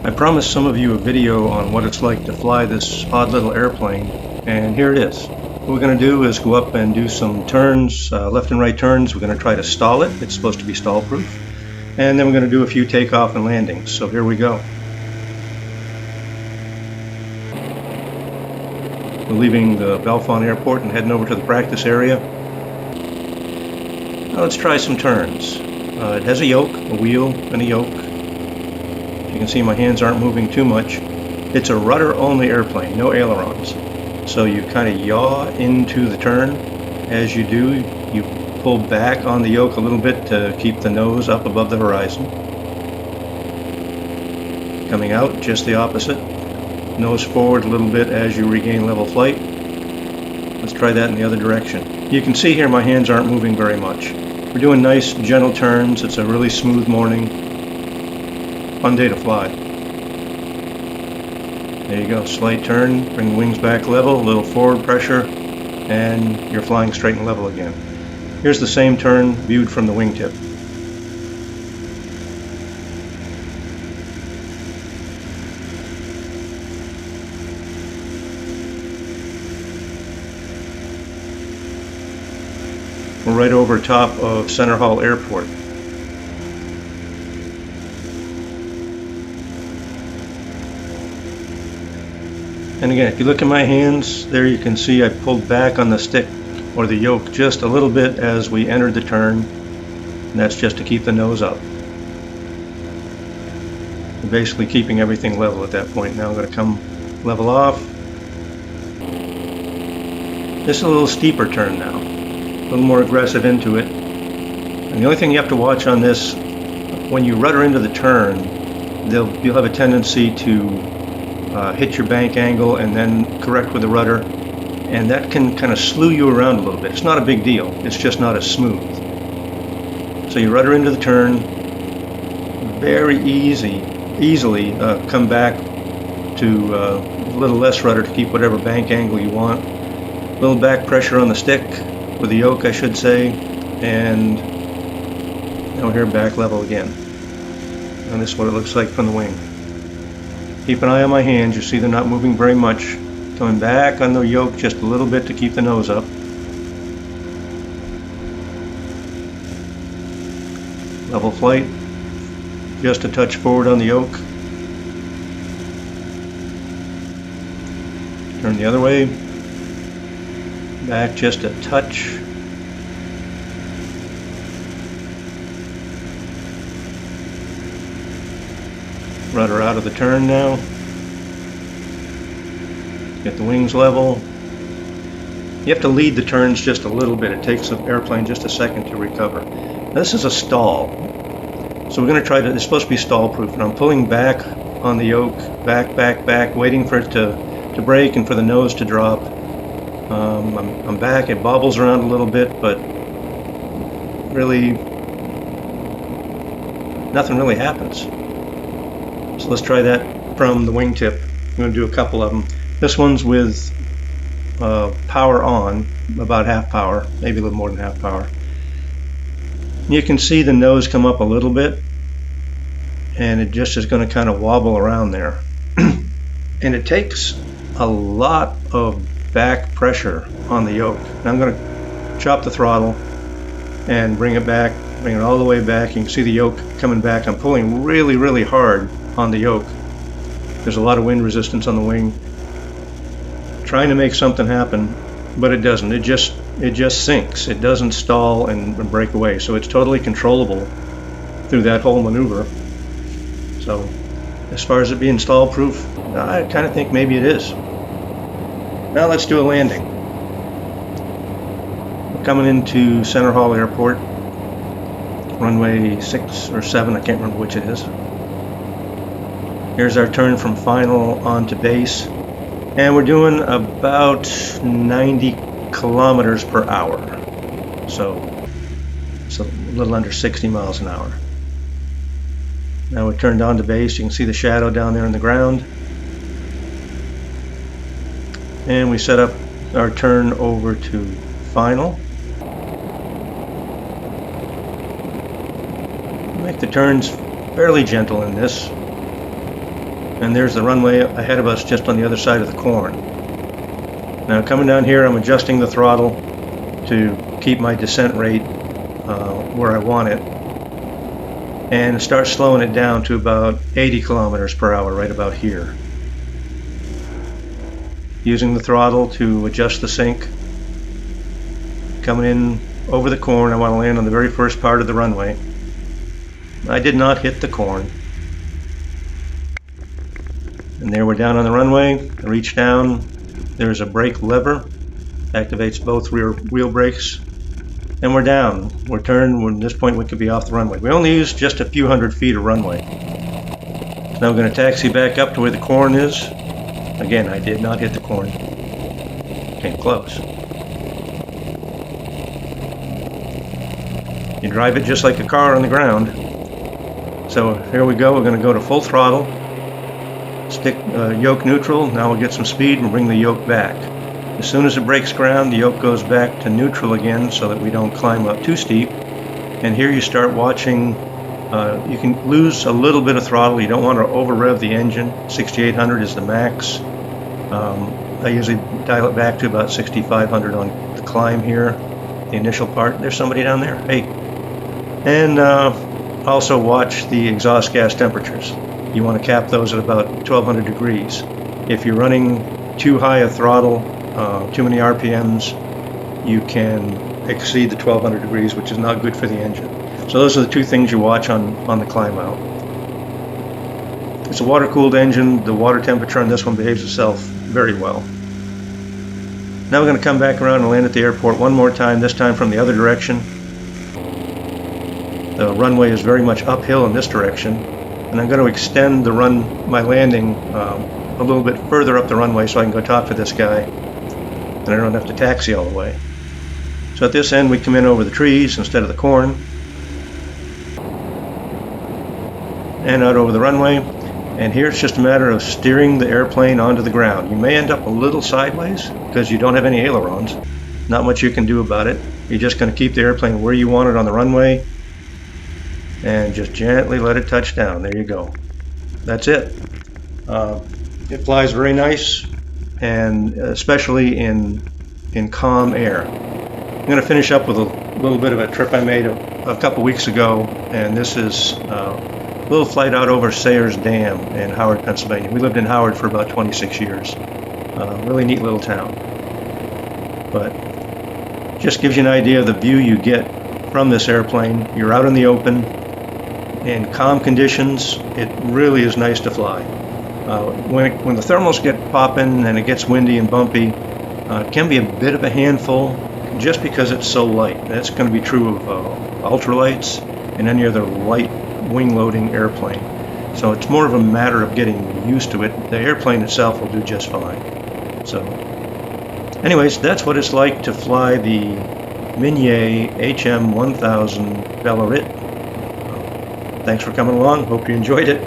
I promised some of you a video on what it's like to fly this odd little airplane, and here it is. What we're going to do is go up and do some turns, left and right turns. We're going to try to stall it. It's supposed to be stall proof. And then we're going to do a few takeoff and landings. So here we go. We're leaving the Belfont Airport and heading over to the practice area. Now let's try some turns. It has a yoke, a wheel, and a yoke. You can see my hands aren't moving too much. It's a rudder-only airplane, no ailerons. So you kind of yaw into the turn. As you do, you pull back on the yoke a little bit to keep the nose up above the horizon. Coming out, just the opposite. Nose forward a little bit as you regain level flight. Let's try that in the other direction. You can see here my hands aren't moving very much. We're doing nice, gentle turns. It's a really smooth morning. Fun day to fly. There you go, slight turn, bring the wings back level, a little forward pressure, and you're flying straight and level again. Here's the same turn viewed from the wingtip. We're right over top of Center Hall Airport. And again, if you look at my hands, there you can see I pulled back on the stick or the yoke just a little bit as we entered the turn, and that's just to keep the nose up. We're basically keeping everything level at that point. Now I'm going to come level off. This is a little steeper turn now, a little more aggressive into it. And the only thing you have to watch on this, when you rudder into the turn, you'll have a tendency to hit your bank angle and then correct with the rudder, and that can kind of slew you around a little bit. It's not a big deal, it's just not as smooth. So you rudder into the turn, very easily come back to a little less rudder to keep whatever bank angle you want. A little back pressure on the stick, with the yoke I should say, and now here back level again. And this is what it looks like from the wing. Keep an eye on my hands, you see they're not moving very much. Coming back on the yoke just a little bit to keep the nose up. Level flight, just a touch forward on the yoke. Turn the other way. Back just a touch. Rudder out of the turn now. Get the wings level. You have to lead the turns just a little bit. It takes the airplane just a second to recover. Now, this is a stall. So we're going to try to, it's supposed to be stall proof, and I'm pulling back on the yoke, back, waiting for it to break and for the nose to drop. I'm back, it bobbles around a little bit, but really, nothing really happens. So let's try that from the wingtip. I'm going to do a couple of them. This one's with power on, about half power, maybe a little more than half power. You can see the nose come up a little bit, and it just is going to kind of wobble around there. And it takes a lot of back pressure on the yoke. Now I'm going to chop the throttle and bring it back, bring it all the way back. You can see the yoke coming back. I'm pulling really hard on the yoke. There's a lot of wind resistance on the wing. Trying to make something happen, but it doesn't. It just sinks. It doesn't stall and break away. So it's totally controllable through that whole maneuver. So as far as it being stall proof, I kind of think maybe it is. Now let's do a landing. We're coming into Center Hall Airport, runway 6 or 7, I can't remember which it is. Here's our turn from final onto base, and we're doing about 90 kilometers per hour, so it's a little under 60 miles an hour. Now we turned on to base. You can see the shadow down there in the ground, and we set up our turn over to final. Make the turns fairly gentle in this. and there's the runway ahead of us just on the other side of the corn. Now coming down here, I'm adjusting the throttle to keep my descent rate where I want it, and start slowing it down to about 80 kilometers per hour right about here. Using the throttle to adjust the sync. Coming in over the corn, I want to land on the very first part of the runway. I did not hit the corn. And there we're down on the runway. I reach down, there's a brake lever, activates both rear wheel brakes, and we're down. We're turned. At this point we could be off the runway. We only used just a few hundred feet of runway. So now we're going to taxi back up to where the corn is. Again, I did not hit the corn. Came close. You drive it just like a car on the ground. So here we go. We're going to go to full throttle. Stick yoke neutral. Now we'll get some speed and bring the yoke back. As soon as it breaks ground, the yoke goes back to neutral again so that we don't climb up too steep. And here you start watching. You can lose a little bit of throttle. You don't want to over rev the engine. 6800 is the max. I usually dial it back to about 6500 on the climb here, the initial part. There's somebody down there. Hey. And also watch the exhaust gas temperatures. You want to cap those at about 1200 degrees. If you're running too high a throttle, too many RPMs, you can exceed the 1200 degrees, which is not good for the engine. So those are the two things you watch on the climb out. It's a water-cooled engine. The water temperature on this one behaves itself very well. Now we're going to come back around and land at the airport one more time, this time from the other direction. The runway is very much uphill in this direction, and I'm going to extend my landing a little bit further up the runway so I can go talk to this guy, and I don't have to taxi all the way. So at this end we come in over the trees instead of the corn, and out over the runway, and here it's just a matter of steering the airplane onto the ground. You may end up a little sideways because you don't have any ailerons. Not much you can do about it. You're just going to keep the airplane where you want it on the runway and just gently let it touch down. There you go. That's it. It flies very nice, and especially in calm air. I'm going to finish up with a little bit of a trip I made a couple weeks ago, and this is a little flight out over Sayers Dam in Howard, Pennsylvania. We lived in Howard for about 26 years. Really neat little town. But just gives you an idea of the view you get from this airplane. You're out in the open. In calm conditions, it really is nice to fly. When the thermals get popping and it gets windy and bumpy, it can be a bit of a handful just because it's so light. That's going to be true of ultralights and any other light wing-loading airplane. So it's more of a matter of getting used to it. The airplane itself will do just fine. So anyways, that's what it's like to fly the Minier HM1000 Balerit. Thanks for coming along. Hope you enjoyed it.